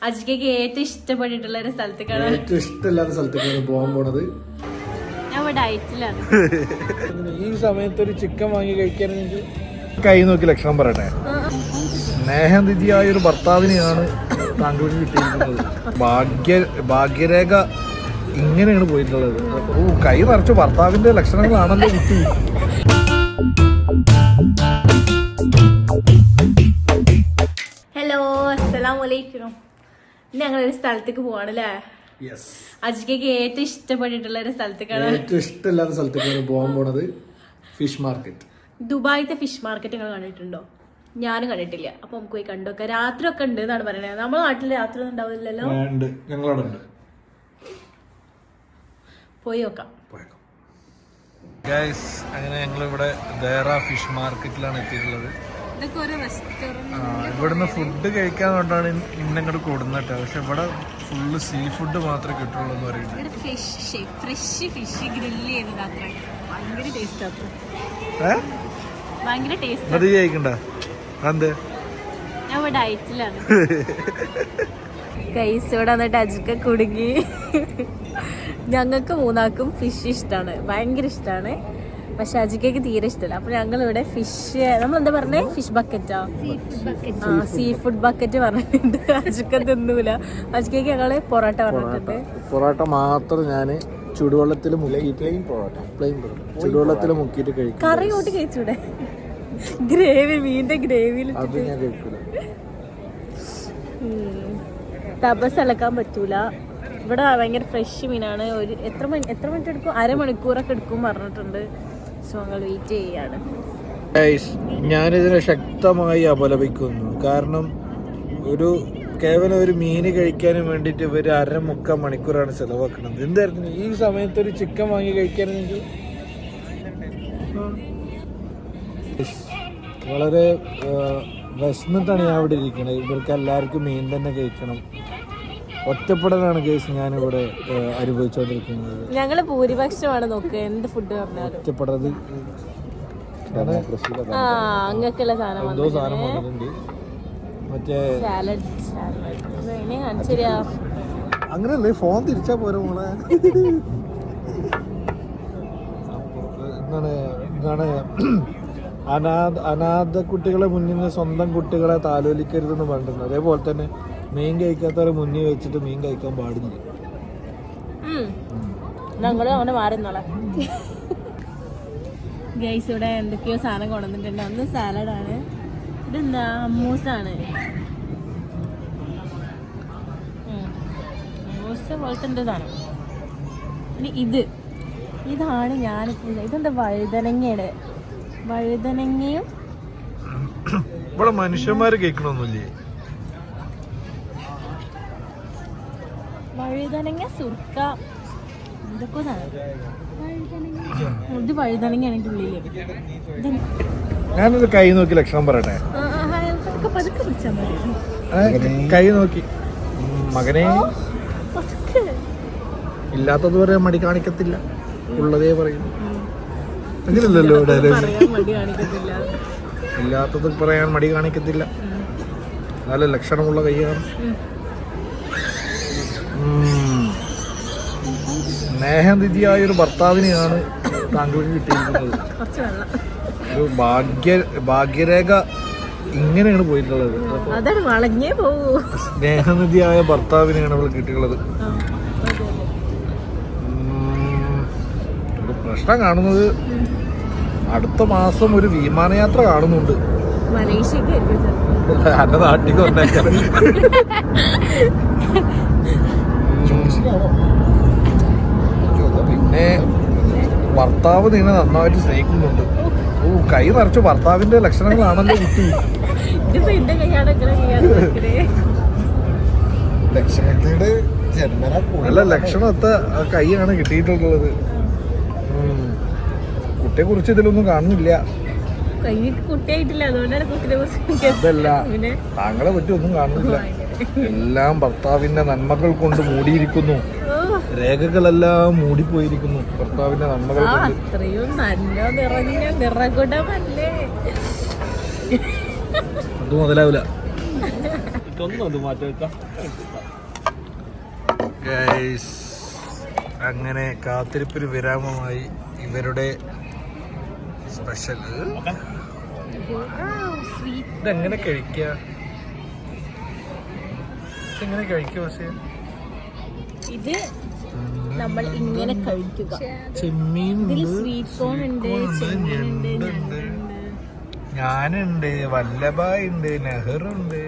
അജിക്ക് ഏറ്റവും ഇഷ്ടപ്പെട്ടിട്ടുള്ള ഒരു സ്ഥലത്തേക്കാണ് ഏറ്റവും ഇഷ്ടമില്ലാത്ത സ്ഥലത്തേക്കാണ് പോകാൻ പോണത്. ഞാൻ ഡയറ്റിലാണ്. ഈ സമയത്ത് ഒരു ചിക്കൻ വാങ്ങി കഴിക്കാനെങ്കിൽ കൈ നോക്കി ലക്ഷണം പറയട്ടെ. സ്നേഹനിധിയായ ഒരു ഭർത്താവിനെയാണ് താങ്കൾക്ക് കിട്ടിയിരിക്കുന്നത്. ഭാഗ്യരേഖ ഇങ്ങനെയാണ് പോയിട്ടുള്ളത്. കൈ നിറച്ച് ഭർത്താവിന്റെ ലക്ഷണങ്ങളാണല്ലോ കിട്ടി. ഹലോ, അസ്സലാമലൈക്കും. ഞങ്ങളൊരു സ്ഥലത്തേക്ക് പോവാണല്ലേ. അജിക്ക് ഏറ്റവും ഇഷ്ടപ്പെട്ടിട്ടുള്ള ഒരു സ്ഥലത്തേക്കാണ്. ഏറ്റവും ഇഷ്ടമില്ലാത്ത സ്ഥലത്തേക്കാണ് പോകാൻ പോണത്. Fish market. ദുബായിത്തെ ഫിഷ് മാർക്കറ്റ് നിങ്ങൾ കണ്ടിട്ടുണ്ടോ? ഞാനും കണ്ടിട്ടില്ല. അപ്പൊ നമുക്ക് പോയി കണ്ടോക്കാം. രാത്രി ഒക്കെ ഉണ്ട് എന്നാണ് പറയുന്നത്. നമ്മുടെ നാട്ടിൽ രാത്രി ഒന്നും ഉണ്ടാവില്ലല്ലോ. ഞങ്ങളവിടെ ഉണ്ട്. പോയി നോക്കാം. അങ്ങനെ ഞങ്ങളിവിടെ ദേറ ഫിഷ് മാർക്കറ്റിലാണ് എത്തിയിട്ടുള്ളത്. ഇതൊക്കെ ഒരു റെസ്റ്റോറന്റ്. ഇവിടുന്ന് ഫുഡ് കഴിക്കാൻ കൊണ്ടാണ് ഇന്നങ്ങോട്ട് കൊടുന്നിട്ട്. പക്ഷെ ഇവിടെ ഫുള്ള് സീ ഫുഡ് മാത്രമേ കിട്ടുള്ളൂ എന്ന് പറയുന്നത്. ഫ്രഷ് ഫിഷ് ഗ്രില്ല് ചെയ്തത് അത്ര ഭയങ്കര ടേസ്റ്റ് അത്ര. ഭയങ്കര ടേസ്റ്റ്. അത് കഴിക്കണ്ട. അതെന്ത്? ഞാൻ ഡയറ്റിലാണ്. ഗൈസ് ഇവിടെ വന്നിട്ട് അജിക്ക കുടുങ്ങി. ഞങ്ങൾക്ക് മൂന്നാക്കും ഫിഷ് ഇഷ്ടമാണ്, ഭയങ്കര ഇഷ്ടമാണ്. പക്ഷെ അജിക്കയ്ക്ക് തീരെ ഇഷ്ടമല്ല. അപ്പൊ ഞങ്ങൾ ഇവിടെ ഫിഷ്, നമ്മൾ എന്താ പറഞ്ഞേ, ഫിഷ് ബക്കറ്റാ, സീ ഫുഡ് ബക്കറ്റ് പറഞ്ഞിട്ടുണ്ട്. അജിക്ക തിന്നൂല. അജിക്കയ്ക്ക് ഞങ്ങള് പൊറോട്ട പറഞ്ഞിട്ടുണ്ട്. പൊറോട്ട മാത്രം ഞാൻ ചുടുവെള്ളത്തിൽ മുക്കിയിട്ട്, ചുടുവെള്ളത്തിൽ മുക്കിയിട്ട് കഴിക്കും. കറി കൂട്ടി കഴിച്ചൂടെ? ഗ്രേവി, മീനിന്റെ ഗ്രേവിയിൽ അത് ഞാൻ കഴിക്കൂല. തപസ് ഇളക്കാൻ പറ്റൂല. ഇവിടെ ഭയങ്കര ഫ്രഷ് മീനാണ്. ഒരു എത്ര മിനിറ്റ് എടുക്കും? അരമണിക്കൂറൊക്കെ എടുക്കും പറഞ്ഞിട്ടുണ്ട്. സോ ഞങ്ങൾ വെയിറ്റ് ചെയ്യാണ്. ഞാനിതിനെ ശക്തമായി അപലപിക്കുന്നു. കാരണം കേവലം ഒരു മീന് കഴിക്കാനും വേണ്ടിയിട്ട് ഇവർ 1.25 മണിക്കൂറാണ് ചെലവാക്കുന്നത്. എന്തായിരുന്നു ഈ സമയത്ത് ഒരു ചിക്കൻ വാങ്ങി കഴിക്കാനെങ്കിൽ വളരെ വിശന്നിട്ടാണ് ഞാൻ ഇവിടെ ഇരിക്കുന്നത്. ഇവർക്ക് എല്ലാവർക്കും മീൻ തന്നെ കഴിക്കണം. ഒറ്റപ്പെടലാണ് കേസ് ഞാനിവിടെ അനുഭവിച്ചുകൊണ്ടിരിക്കുന്നത്. ഞങ്ങള് ഭൂരിപക്ഷമാണ് നോക്കുക എന്ത് ഫുഡ് പറഞ്ഞാലും. ഒറ്റപ്പെടത് അങ്ങനെയൊക്കെയുള്ള സാധനം എന്തോ സാധനം വന്നിട്ടുണ്ട്. മറ്റേ അങ്ങനെയല്ലേ, ഫോൺ തിരിച്ചാ പോരാ മോളെ. എന്താണ് അനാഥ കുട്ടികളെ മുന്നിൽ നിന്ന് സ്വന്തം കുട്ടികളെ താലോലിക്കരുതെന്ന് പറഞ്ഞിട്ടുണ്ട്. അതേപോലെ തന്നെ മീൻ കഴിക്കാത്തവരെ മുന്നിൽ വെച്ചിട്ട് മീൻ കഴിക്കാൻ പാടില്ല. ഞങ്ങള് അങ്ങനെ മാറുന്നോളാം. ഗൈസ് ഇവിടെ എന്തൊക്കെയോ സാധനം കൊണ്ടുവന്നിട്ടുണ്ട്. ഒന്ന് സാലഡാണ്, ഇതെന്താ അമ്മൂസാണ്. അമ്മൂസ പോലത്തെ എന്തോ സാധനം. ഇനി ഇതാണ് ഞാനിപ്പോൾ. ഇതെന്താ വഴുതനങ്ങയാണ്. വഴുതനങ്ങയും ഇവിടെ മനുഷ്യന്മാര് കേൾക്കണമൊന്നുമില്ലേ? വഴുതനങ്ങ, സുർക്ക, ഇതൊക്കെ സാധനം. ഇത് വഴുതനങ്ങയാണ് എൻ്റെ ഉള്ളില്. ഞാനത് കൈ നോക്കി ലക്ഷണം പറയട്ടെ. പതുക്കെ പിടിച്ചാൽ മതി. കൈ നോക്കി മകനെ. ഇല്ലാത്തത് പറയാൻ മടി കാണിക്കത്തില്ല, ഉള്ളതേ പറയും. അങ്ങനല്ലല്ലോ ഇല്ലാത്തത് പറയാൻ മടി കാണിക്കത്തില്ല. നല്ല ലക്ഷണമുള്ള കൈയാണ്. സ്നേഹനിധിയായ ഒരു ഭർത്താവിനെയാണ് താങ്കൾക്ക് കിട്ടിയിരിക്കുന്നത്. ഒരു ഭാഗ്യരേഖ ഇങ്ങനെയാണ് പോയിട്ടുള്ളത്. സ്നേഹനിധിയായ ഭർത്താവിനെയാണ് അവൾ കിട്ടിയുള്ളത്. ഒരു പ്രശ്നം കാണുന്നത്, അടുത്ത മാസം ഒരു വിമാനയാത്ര കാണുന്നുണ്ട്. എന്റെ നാട്ടിൽ കൊണ്ടേക്കാൻ. പിന്നെ ഭർത്താവ് നിന്നെ നന്നായിട്ട് സ്നേഹിക്കുന്നുണ്ട്. കൈ നിറച്ച് ഭർത്താവിന്റെ ലക്ഷണങ്ങളാണല്ലോ കുട്ടി. നല്ല ലക്ഷണത്തെ കൈയാണ് കിട്ടിയിട്ടുള്ളത്. കുട്ടിയെ കുറിച്ച് ഇതിലൊന്നും കാണുന്നില്ല. അതല്ല, താങ്കളെ പറ്റി ഒന്നും കാണുന്നില്ല. എല്ലാം ഭർത്താവിന്റെ നന്മകൾ കൊണ്ട് മൂടിയിരിക്കുന്നു. രേഖകളെല്ലാം മൂടിപ്പോയിരിക്കുന്നു ഭർത്താവിന്റെ നന്മകൾ കൊണ്ട്. അത് മുതലാവില്ല. ഗൈസ് അങ്ങനെ കാത്തിരിപ്പിന് വിരാമമായി ഇവരുടെ സ്പെഷ്യൽ. ഇതെങ്ങനെ കഴിക്കുക? ഇതെങ്ങനെ കഴിക്കുക? പക്ഷേ ഇത് നമ്മൾ ഇങ്ങനെ കഴിക്കുക. ചെമ്മീൻ, സ്വീറ്റ് കോൺ ഉണ്ട്, ഞണ്ടുണ്ട്, ഞാനുണ്ട്, വല്ലഭായ് ഉണ്ട്, നെഹറുണ്ട്.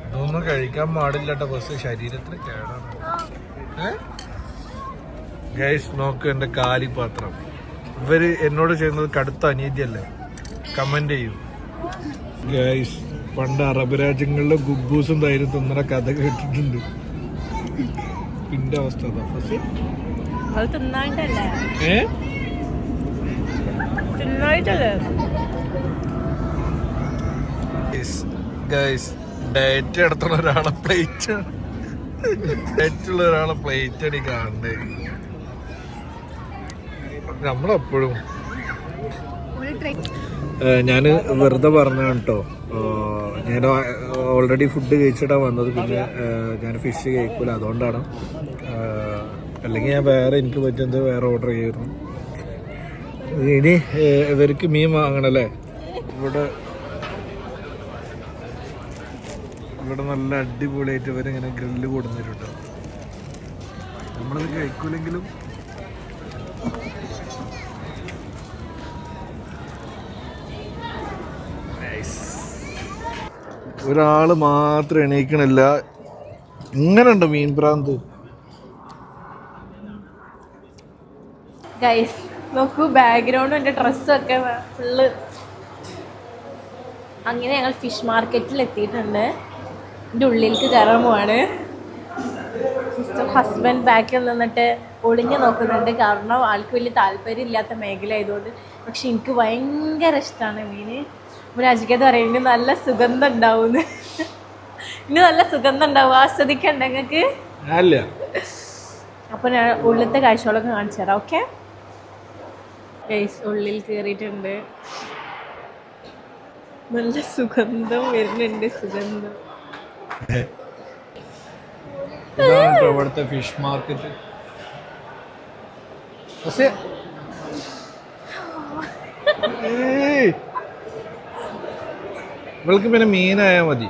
ഇതൊന്നും കഴിക്കാൻ പാടില്ലട്ടോ, ബസ് ശരീരത്തിന് കേടാണ്. ഗൈസ് നോക്ക് എന്റെ കാലിപാത്രം. ഇവര് എന്നോട് ചെയ്യുന്നത് കടുത്ത അനീതിയല്ലേ? കമന്റ് ചെയ്യൂ ഗൈസ്. പണ്ട് അറബ് രാജ്യങ്ങളിലെ ഗുബൂസും തൈരും തിന്നണ കഥ കേട്ടിട്ടുണ്ട്. പിന്നെ അവസ്ഥ ഡയറ്റ് നടത്തുന്ന ഒരാളെ പ്ലേറ്റ്, ഡയറ്റുള്ള ഒരാളെ പ്ലേറ്റ് അടി കാണണ്ടേ. നമ്മളെപ്പോഴും ഞാൻ വെറുതെ പറഞ്ഞാണ് കേട്ടോ. ഞാൻ ഓൾറെഡി ഫുഡ് കഴിച്ചിട്ടാണ് വന്നത്. പിന്നെ ഞാൻ ഫിഷ് കഴിക്കൂല, അതുകൊണ്ടാണ്. അല്ലെങ്കിൽ ഞാൻ വേറെ എനിക്ക് പറ്റുന്നത് വേറെ ഓർഡർ ചെയ്യായിരുന്നു. ഇനി ഇവർക്ക് മീൻ വാങ്ങണല്ലേ. ഇവിടെ നല്ല അടിപൊളിയായിട്ട് ഇവരിങ്ങനെ ഗ്രില്ല് കൊടുത്തിട്ടുണ്ട്. നമ്മളത് കഴിക്കൂലെങ്കിലും ഒരാള് മാത്രം എണീക്കണില്ല. ഇങ്ങനെയുണ്ട് മീൻ ഭ്രാന്ത്. ഗൈസ് നോക്കൂ, ബാക്ക്ഗ്രൗണ്ടും എൻ്റെ ഡ്രസ്സൊക്കെ ഫുള്ള്. അങ്ങനെ ഞങ്ങൾ ഫിഷ് മാർക്കറ്റിൽ എത്തിയിട്ടുണ്ട്. എൻ്റെ ഉള്ളിലേക്ക് കയറാൻ പോവാണ്. മിസ്റ്റർ ഹസ്ബൻഡ് ബാക്കിൽ നിന്നിട്ട് ഒളിഞ്ഞു നോക്കുന്നുണ്ട്. കാരണം ആൾക്ക് വലിയ താല്പര്യം ഇല്ലാത്ത മേഖല ആയതുകൊണ്ട്. പക്ഷെ എനിക്ക് ഭയങ്കര ഇഷ്ടമാണ് മീൻ. അപ്പോൾ രാജിക്കത് പറയും ഇനി നല്ല സുഗന്ധം ഉണ്ടാവും, ഇനി നല്ല സുഗന്ധം ഉണ്ടാവും, ആസ്വദിക്കണ്ട നിങ്ങൾക്ക്. അപ്പോൾ ഞാൻ ഉള്ളിലത്തെ കാഴ്ചകളൊക്കെ കാണിച്ചു തരാം. ഓക്കെ ഗൈസ്, ഉള്ളിൽ കയറിയിട്ടുണ്ട്. നല്ല സുഗന്ധം വരുന്നുണ്ട്, സുഗന്ധം. ഇവിടുത്തെ ഫിഷ് മാർക്കറ്റ്. ഇവൾക്ക് പിന്നെ മീനായാൽ മതി.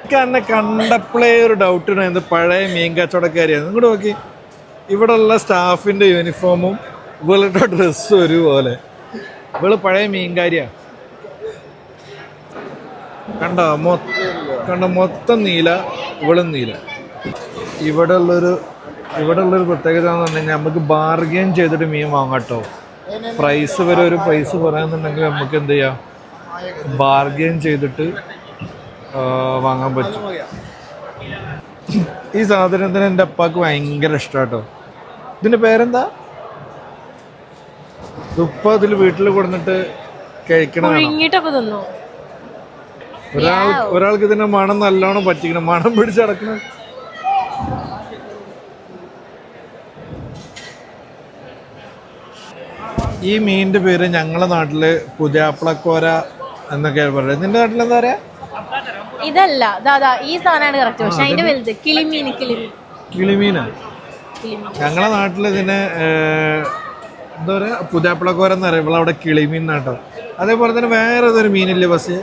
എനിക്ക് എന്നെ കണ്ടപ്പോഴേ ഒരു ഡൗട്ട് ഉണ്ടായിരുന്നു, പഴയ മീൻ കച്ചവടക്കാരിയാണ്. ഇങ്ങോട്ട് നോക്കി, ഇവിടെ ഉള്ള സ്റ്റാഫിന്റെ യൂണിഫോമും ഇവളുടെ ഡ്രസ്സും ഒരുപോലെ. ഇവള് പഴയ മീൻകാരിയാ. കണ്ടോ മൊത്തം നീല, ഇവളും നീല. ഇവിടെ ഉള്ളൊരു പ്രത്യേകത എന്ന് പറഞ്ഞു കഴിഞ്ഞാൽ നമുക്ക് ബാർഗെയിൻ ചെയ്തിട്ട് മീൻ വാങ്ങാട്ടോ. പ്രൈസ് വരെ ഒരു പ്രൈസ് പറയാന്നുണ്ടെങ്കിൽ നമുക്ക് എന്ത് ചെയ്യാം, ബാർഗെയിൻ ചെയ്തിട്ട് വാങ്ങാൻ പറ്റും. ഈ സാധനത്തിന് എൻ്റെ അപ്പാക്ക് ഭയങ്കര ഇഷ്ടാട്ടോ. ഇതിന്റെ പേരെന്താ? ഉപ്പ ഇതിൽ വീട്ടിൽ കൊടുത്തിട്ട് കഴിക്കണം. ഒരാൾക്ക് ഇതിന്റെ മണം നല്ലോണം പറ്റിക്കണം, മണം പിടിച്ചടക്കണം. ഈ മീനിന്റെ പേര് ഞങ്ങളെ നാട്ടില് പുതിയാപ്പിളക്കോര എന്നൊക്കെ പറയുന്നത്. നിന്റെ നാട്ടിൽ എന്താ പറയാ? ഇതല്ല ദാദാ, ഈ സാധനമാണ് കറക്റ്റ്. പക്ഷെ അതിന്റെ വലുത് കിളിമീനാ. ഞങ്ങളെ നാട്ടിൽ ഇതിന് എന്താ പറയാ, പുതിയാപ്പിളക്കോര എന്ന് പറയാം. ഇവിടെ കിളിമീൻ നാട്ടോ. അതേപോലെ തന്നെ വേറെ ഏതൊരു മീനില്ലേ ബസ്?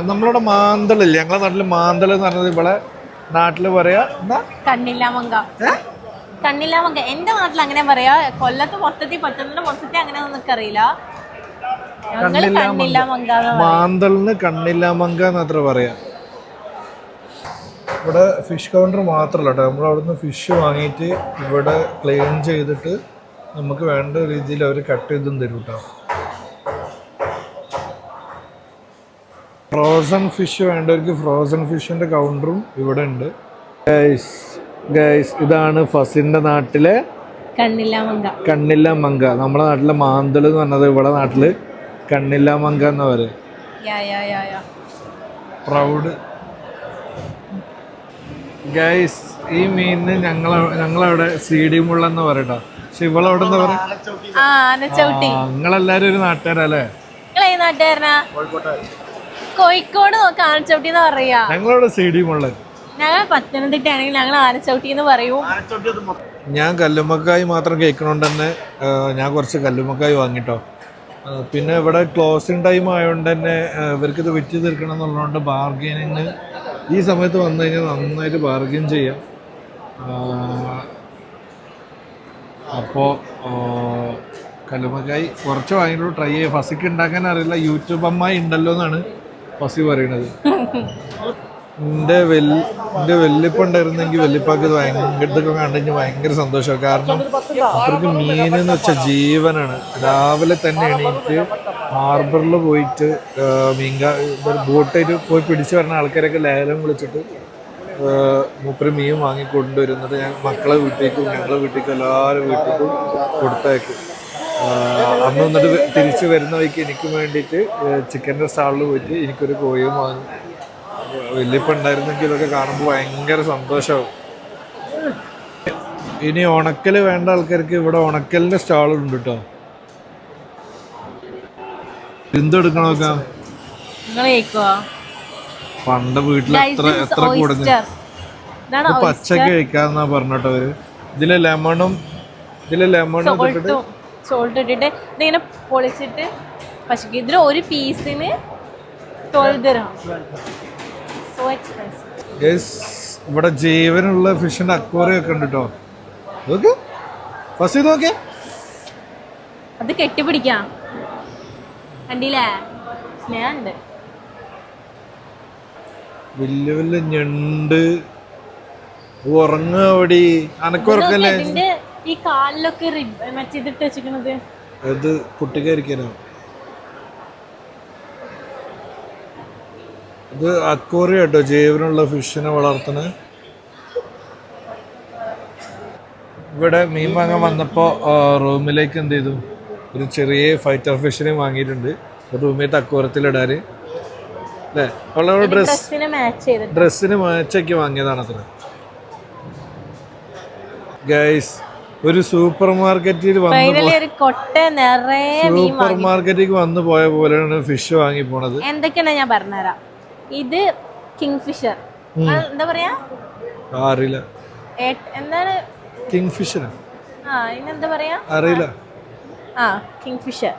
നമ്മളിവിടെ മാന്തളില്ലേ, ഞങ്ങളെ നാട്ടില് മാന്തൾ എന്ന് പറഞ്ഞത് ഇവിടെ നാട്ടില് പറയാ എന്താ? കണ്ണില്ലാമങ്ക. എന്റെ നാട്ടിൽ അങ്ങനെ പറയാ. കൊല്ലത്ത് മൊത്തത്തിൽ പറ്റുന്ന മൊത്തത്തിൽ അങ്ങനെ ഒന്നും അറിയില്ല. മാന്തളിന് കണ്ണില്ലാമങ്ക എന്നത്ര പറയാ. ഇവിടെ ഫിഷ് കൗണ്ടർ മാത്രമല്ല കേട്ടോ, നമ്മൾ അവിടുന്ന് ഫിഷ് വാങ്ങിയിട്ട് ഇവിടെ ക്ലീൻ ചെയ്തിട്ട് നമുക്ക് വേണ്ട രീതിയിൽ അവർ കട്ട് ചെയ്തും തരും കേട്ടോ. ഫ്രോസൺ ഫിഷ് വേണ്ടവർക്ക് ഫ്രോസൺ ഫിഷിന്റെ കൗണ്ടറും ഇവിടെ ഉണ്ട്. ഗൈസ് ഇതാണ് ഫസിന്റെ നാട്ടിലെ കണ്ണില്ലാമങ്ക. നമ്മളെ നാട്ടിലെ മാന്തള് എന്ന് പറഞ്ഞത് ഇവിടെ നാട്ടില് കണ്ണില്ലാമങ്ക എന്നാ പറയാ. പ്രൗഡ്. ഗൈസ് ഈ മീനിന് ഞങ്ങളവിടെ സീഡി മുള്ളെന്ന് പറയട്ടോ. പക്ഷെ ഇവളവിടെ എന്താ പറയാ? നിങ്ങളെല്ലാരും ഒരു നാട്ടുകാരല്ലേ? കോഴിക്കോട് നോക്കി ആനച്ചവിട്ടി എന്ന് പറയാ. ഞങ്ങളവിടെ CD മുള്ളൻ. ഞങ്ങൾ പത്തനംതിട്ട ആണെങ്കിൽ ഞങ്ങൾ ആനച്ചവിട്ടി എന്ന് പറയും. ഞാൻ കല്ലുമ്മക്കായി മാത്രം കേൾക്കണോണ്ട് തന്നെ ഞാൻ കുറച്ച് കല്ലുമ്മക്കായി വാങ്ങിട്ടോ. പിന്നെ ഇവിടെ ക്ലോസിങ് ടൈം ആയതുകൊണ്ട് തന്നെ ഇവർക്കിത് വിറ്റ് തീർക്കണം എന്നുള്ളതുകൊണ്ട് ബാർഗെയിനിങ് ഈ സമയത്ത് വന്നു കഴിഞ്ഞാൽ നന്നായിട്ട് ബാർഗെയിൻ ചെയ്യാം. അപ്പോൾ കല്ലുമ്മക്കായി കുറച്ച് വാങ്ങിയിട്ടുള്ളൂ. ട്രൈ ചെയ്യുക. ഫസിക്ക് ഉണ്ടാക്കാൻ അറിയില്ല, യൂട്യൂബ് അമ്മായി ഉണ്ടല്ലോ എന്നാണ് ഫസി പറയണത്. എൻ്റെ വെല്ലിപ്പ ഉണ്ടായിരുന്നെങ്കിൽ വെല്ലിപ്പാക്ക് ഇത് ഇതൊക്കെ കണ്ടുകഴിഞ്ഞാൽ ഭയങ്കര സന്തോഷമാണ്. കാരണം അവർക്ക് മീനെന്ന് വെച്ചാൽ ജീവനാണ്. രാവിലെ തന്നെ എണീറ്റ് ഹാർബറിൽ പോയിട്ട് ബോട്ടായിട്ട് പോയി പിടിച്ചു വരുന്ന ആൾക്കാരൊക്കെ ലേലം വിളിച്ചിട്ട് മൂപ്പര് മീൻ വാങ്ങി കൊണ്ടുവരുന്നത് ഞാൻ മക്കളെ വീട്ടിലേക്കും ഞങ്ങളെ വീട്ടിലേക്കും എല്ലാവരും വീട്ടിലേക്കും കൊടുത്തയക്കും. അന്ന് വന്നിട്ട് തിരിച്ച് വരുന്ന വഴിക്ക് എനിക്ക് വേണ്ടിയിട്ട് ചിക്കൻ്റെ സ്റ്റാളിൽ പോയിട്ട് എനിക്കൊരു കോഴിയും വാങ്ങി. വലിയപ്പം ഉണ്ടായിരുന്നെങ്കിൽ ഇതൊക്കെ കാണുമ്പോൾ ഭയങ്കര സന്തോഷമാവും. ഇനി ഉണക്കൽ വേണ്ട ആൾക്കാർക്ക് ഇവിടെ ഉണക്കലിൻ്റെ സ്റ്റാളുണ്ട് കേട്ടോ. എന്തെടുക്കണമൊക്കെ പണ്ട് വീട്ടിൽ എത്ര കൂടുന്നു പച്ചക്ക് കഴിക്കാന്നാ പറഞ്ഞോട്ടോ അവര്. ഇതിലെ ലെമണും ഇട്ടിട്ട് സോൾട്ട് ഇട്ടിട്ട് ഇതിങ്ങനെ പൊളിച്ചിട്ട് പശുക്ക്. ഇതിൽ ഒരു പീസിന് 12 ദിർഹം. ഇവിടെ ജീവനുള്ള ഫിഷിന്റെ അക്വേറിയം ഒക്കെ ഉണ്ട് കേട്ടോ. നോക്ക് ഫസ്റ്റ് നോക്കേ, അത് കെട്ടിപ്പിടിക്കാം. കണ്ടില്ലേ, സ്നേഹമുണ്ട്. വലിയ വലിയ ഞണ്ട് ഉറങ്ങുക. അവിടെ അനക്കുറക്കല്ലേ ഈ കാലിലൊക്കെ മറ്റിട്ട് വെച്ചിരിക്കണത്. അത് കുട്ടിക്കാരിക്കാനോ? ഇത് അക്വേറിയം കേട്ടോ, ജീവനുള്ള ഫിഷിനെ വളർത്തണ. ഇവിടെ മീൻ വാങ്ങാൻ വന്നപ്പോൾ റൂമിലേക്ക് എന്ത് ചെയ്തു, ഒരു ചെറിയ ഫൈറ്റർ ഫിഷിനെ വാങ്ങിയിട്ടുണ്ട് റൂമിൽ അക്വേറിയത്തിലിടാൻ അല്ലേ. വളരെ ഡ്രസ്സിന് മാച്ചാക്കി വാങ്ങിയതാണ് അത്ര. ഗൈസ്, ഒരു സൂപ്പർ മാർക്കറ്റിൽ വന്നു പോയ പോലെയാണ് ഫിഷ് വാങ്ങി പോണത്. എന്തൊക്കെയാണ് ഞാൻ പറഞ്ഞുതരാം. ഇത് കിങ് ഫിഷർ, എന്താ പറയാ അറിയില്ല. എന്താണ് കിങ് ഫിഷർ? ഇതിനെന്താ പറയാ അറിയില്ല. Kingfisher.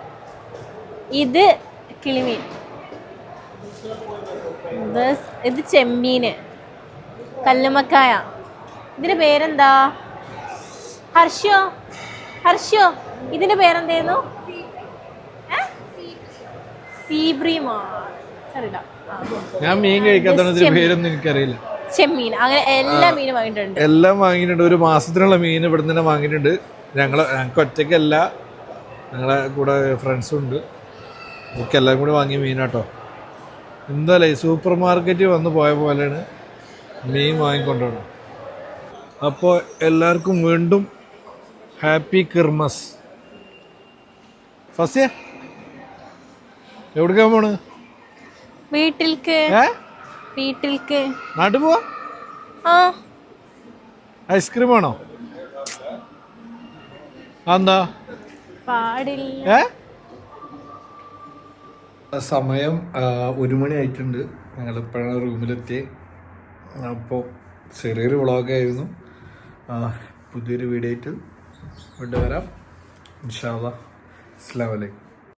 ഇത് കിളിമീൻ. ഇത് ചെമ്മീന്. കല്ലുമ്മക്കായ. ഇതിന്റെ പേരെന്താ? ഹർഷ്യോ. ഇതിന്റെ പേരെന്തായിരുന്നു? സീബ്രീമോ? അറിയില്ല. ഞാൻ മീൻ കഴിക്കാത്ത പേരൊന്നും എനിക്കറിയില്ല. ചെമ്മീൻ. അങ്ങനെ എല്ലാ മീനും എല്ലാം വാങ്ങിയിട്ടുണ്ട്. ഒരു മാസത്തിനുള്ള മീൻ ഇവിടെ തന്നെ വാങ്ങിയിട്ടുണ്ട്. ഞങ്ങൾക്ക് ഒറ്റയ്ക്കല്ല, ഞങ്ങളെ കൂടെ ഫ്രണ്ട്സും ഉണ്ട്. നമുക്ക് എല്ലാം കൂടി വാങ്ങിയ മീനാട്ടോ. എന്തായാലും ഈ സൂപ്പർ മാർക്കറ്റിൽ വന്ന് പോയ പോലെയാണ് മീൻ വാങ്ങിക്കൊണ്ടുപോകണം. അപ്പോൾ എല്ലാവർക്കും വീണ്ടും ഹാപ്പി ക്രിസ്മസ്. ഫസ്റ്റ് എവിടേക്കാ പോണ്? വീട്ടിൽക്ക്. നാട്ടിൽ പോവാ? ഐസ്ക്രീം ആണോ? എന്താ പാടില്ല. സമയം 1 മണി ആയിട്ടുണ്ട്. ഞങ്ങളിപ്പോഴാണ് റൂമിലെത്തി. അപ്പോൾ ചെറിയൊരു വ്ളോഗായിരുന്നു. പുതിയൊരു വീഡിയോ ആയിട്ട് കൊണ്ടുവരാം ഇൻഷാ അല്ലാഹ്. അസ്സലാമു അലൈക്കും.